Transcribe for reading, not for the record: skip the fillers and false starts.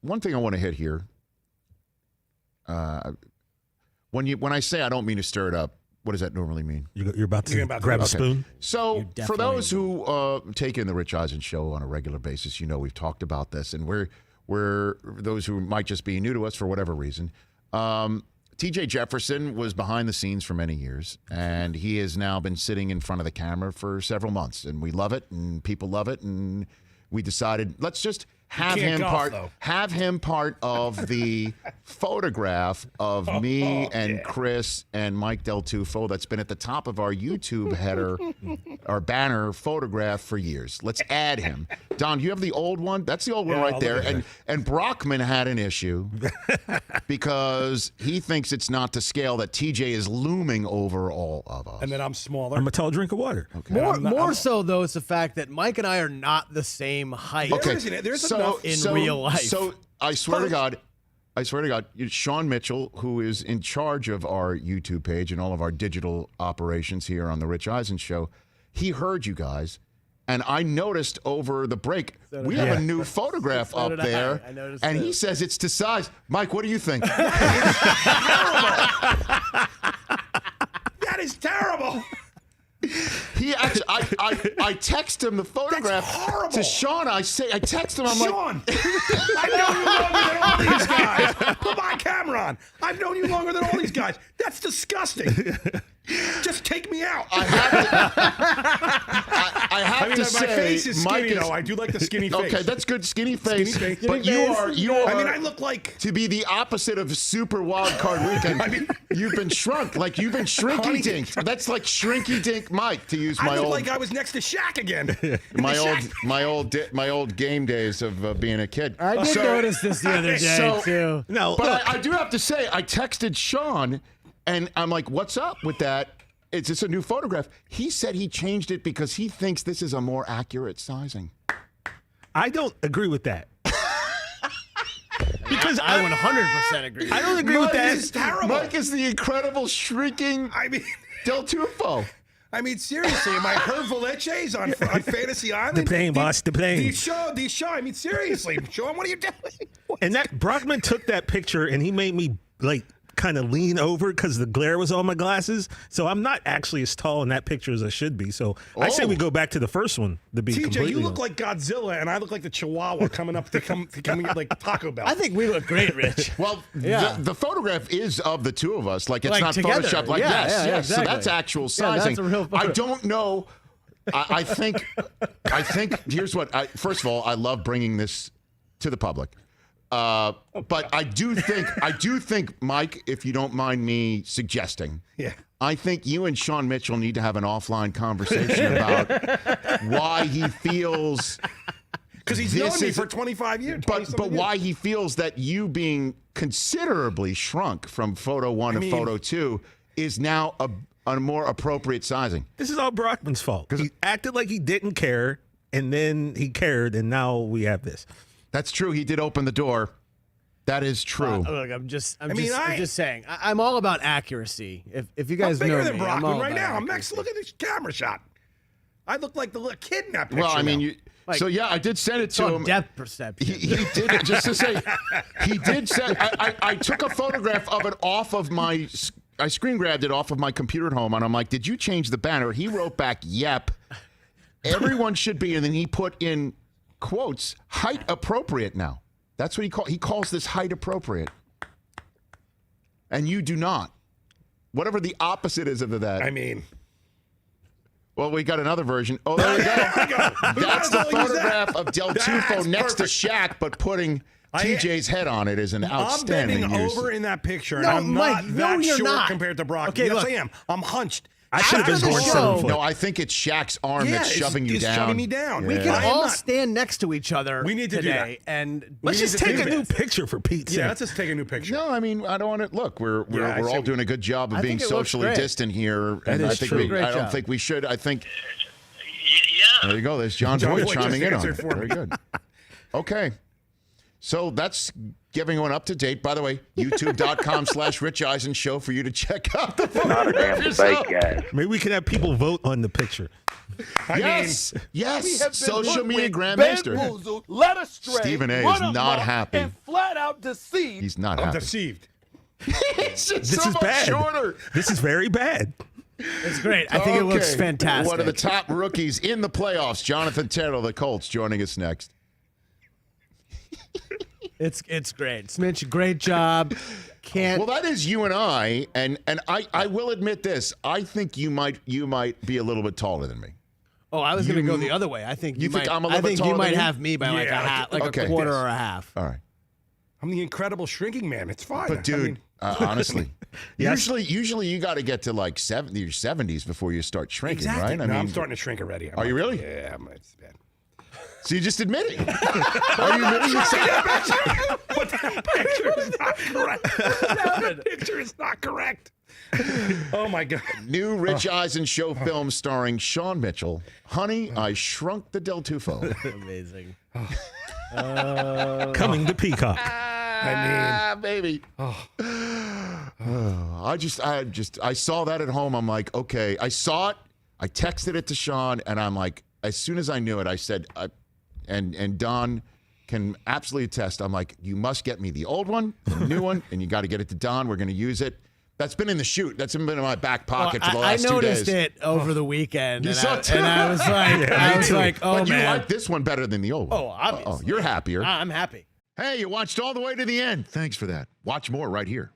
one thing I want to hit here. When I say I don't mean to stir it up, what does that normally mean? You're about to grab a spoon? So for those who take in the Rich Eisen Show on a regular basis, we've talked about this, and we're those who might just be new to us for whatever reason. TJ Jefferson was behind the scenes for many years, and he has now been sitting in front of the camera for several months, and we love it, and people love it, and we decided let's just have him part of the photograph of me and Chris and Mike Del Tufo that's been at the top of our YouTube header, our banner photograph for years. Let's add him. Don, you have the old one? That's the old one right there. And Brockman had an issue because he thinks it's not to scale, that TJ is looming over all of us. And then I'm smaller. I'm a tall drink of water. Okay. More so, though, it's the fact that Mike and I are not the same height. Okay. There's enough in real life. So I swear to God, Sean Mitchell, who is in charge of our YouTube page and all of our digital operations here on the Rich Eisen Show, he heard you guys, and I noticed over the break we have a new photograph up there, and he says it's to size. Mike, what do you think? That is terrible. He actually, I text him the photograph to Sean. I text him. I'm Sean, I've known you longer than all these guys. Put my camera on. I've known you longer than all these guys. That's disgusting. Just take me out. I have to say, my face is skinny, Mike though. I do like the skinny face. Okay, that's good, skinny face. But you are. I mean, I look like to be the opposite of Super Wild Card Weekend. I mean, you've been shrunk, like you've been shrinky dink. That's like shrinky dink Mike, to use my I look old. like I was next to Shaq again. my old game days of being a kid. I did notice this the other day too. No, but I do have to say, I texted Sean. And I'm like, what's up with that? It's just a new photograph. He said he changed it because he thinks this is a more accurate sizing. I don't agree with that. Because I 100% agree. I don't agree with that. It's terrible. Mike is the incredible shrinking Del Tufo. I mean, seriously, am I Hervé Villechaize on Fantasy Island? The plane, boss, the plane. These show. I mean, seriously, Sean, what are you doing? And that Brockman took that picture and he made me kind of lean over because the glare was on my glasses. So I'm not actually as tall in that picture as I should be. So I say we go back to the first one to be TJ, you look like Godzilla, and I look like the Chihuahua coming up to come get like Taco Bell. I think we look great, Rich. Well, the photograph is of the two of us. Like, it's not together. Photoshopped. Like, yes. Exactly. So that's actual sizing. That's a real photo. I don't know. I think here's what. First of all, I love bringing this to the public. But I do think, Mike, if you don't mind me suggesting, I think you and Sean Mitchell need to have an offline conversation about why he feels. Because he's known me for 25 years. But why he feels that you being considerably shrunk from photo one and photo two is now a more appropriate sizing. This is all Brockman's fault. Because he acted like he didn't care, and then he cared, and now we have this. That's true. He did open the door. That is true. Look, I'm just saying. I'm all about accuracy. If you guys know me, I'm bigger than Brockman right now. I'm Max, look at this camera shot. I look like the little kid in that picture. Well, I mean, I did send it to him. Depth perception. He did, just to say, he did say, I took a photograph of it off of my, I screen grabbed it off of my computer at home, and I'm like, did you change the banner? He wrote back, yep. Everyone should be, and then he put in quotes, height appropriate now. That's what he calls this height appropriate. And you do not. Whatever the opposite is of that. I mean. Well, we got another version. Oh, there we go. That's the photograph of Del Tufo next to Shaq, but putting TJ's head on it is an outstanding use. I'm bending over in that picture, and I'm not that short compared to Brock. Okay, yes, I am. I'm hunched. I should have been born 7 foot. No, I think it's Shaq's arm that's shoving you down. Shoving me down. We can all stand next to each other. We need to today, do that. and let's just take a new picture for Pete's sake. Yeah, let's just take a new picture. No, I mean, I don't want to look. We're all doing a good job of being socially distant here, and I think I don't think we should. I think. Yeah. There you go. There's John Boyd chiming in on it. Very good. Okay. So that's giving one up to date. By the way, youtube.com/Rich Eisen Show for you to check out the photograph yourself. Maybe we can have people vote on the picture. Yes. Social media grandmaster. Led astray, Stephen A. is not happy. flat out deceived. He's not I'm happy. deceived. It's just This so is much bad. shorter. This is very bad. It's great. I think it looks Okay. fantastic. One of the top rookies in the playoffs, Jonathan Taylor, the Colts, joining us next. It's great. Smitch, great job. Can't. Well, that is you and I, and I will admit this. I think you might be a little bit taller than me. Oh, I was going to go the other way. I think You think might, I'm a little I bit think taller you might than you? have me by like a Yeah, half, like okay. a quarter Yes. or a half. All right. I'm the incredible shrinking man. It's fine. But dude, I mean, honestly, Yes. usually you got to get to like your 70s before you start shrinking, exactly. right? No, I'm starting to shrink already. Are you really? Yeah, it's bad. So you just admit it. Are you admitting yourself? But that picture is not correct. That picture is not correct. Oh my God. New Rich Eisen Show film starring Sean Mitchell. Honey, I Shrunk the Del Tufo. Amazing. Coming to Peacock. I Baby. I saw that at home. I'm like, okay. I saw it. I texted it to Sean, and I'm like, as soon as I knew it, I said, and Don can absolutely attest. I'm like, you must get me the old one, the new one, and you got to get it to Don. We're going to use it. That's been in the shoot. That's been in my back pocket for the last 2 days. I noticed it over the weekend. You and saw I, it too? and I was like, oh But man. you like this one better than the old one. Oh, obviously. you're happier. I'm happy. Hey, you watched all the way to the end. Thanks for that. Watch more right here.